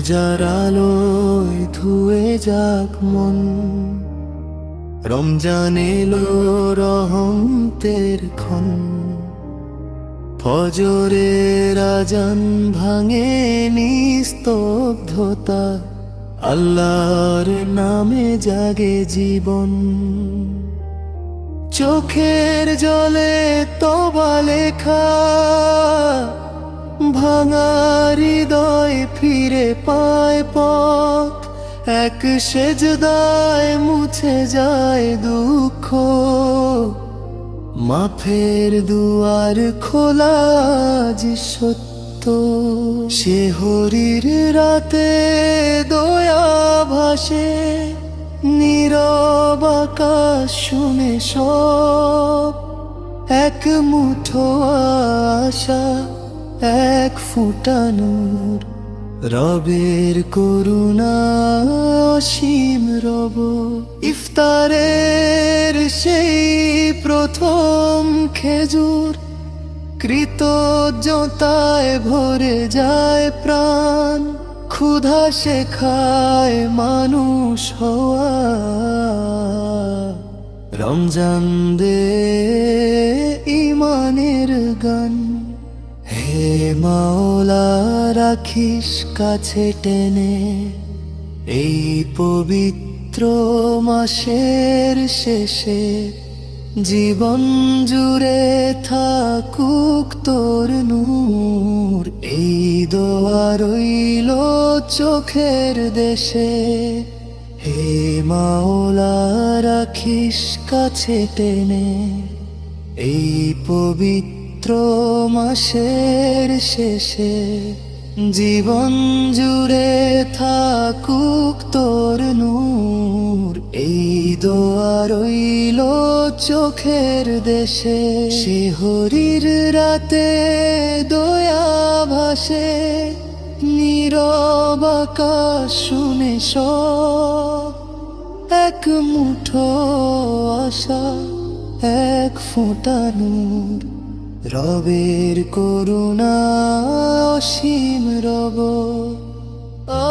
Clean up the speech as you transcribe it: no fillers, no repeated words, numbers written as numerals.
রোজার আলোয় ধুয়ে যাক মন, রমজান এলো রহমতের ক্ষণ। ফজরের আজান ভাঙে নিস্তব্ধতা, আল্লাহর নামে জাগে জীবন। চোখের জলে তওবা লেখা, ভাঙা হৃদয় ফিরে পায় পথ। এক সেজদায় মুছে যায় দুঃখ, মাফের দুয়ার খোলা আজ সত্য। শিহরির রাতে দয়া ভাসে, নীরব আকাশ শুনে সব। এক মুঠো আশা, এক ফোঁটা নূর, রবের করুণা অসীম রব। ইফতারের সেই প্রথম খেজুর, কৃতজ্ঞতায় ভরে যায় প্রাণ। ক্ষুধা শেখায় মানুষ হওয়া, রমজান দে ঈমানের গান। হে মাওলা রাখিস কাছে টেনে, এই পবিত্র মাসের শেষে। জীবন জুড়ে থাকুক তোর নূর, এই দোয়া রইল চোখের দেশে। হে মাওলা রাখিস কাছে টেনে, এই পবিত্র মাসের শেষে। জীবন জুড়ে থাকুক তোর নূর, এই দোয়া রইল চোখের দেশে। শিহরির রাতে দয়া ভাসে, নীরব আকাশ শুনে সব। এক মুঠো আশা, এক ফোঁটা নূর, রবের করুণা অসীম রব। আ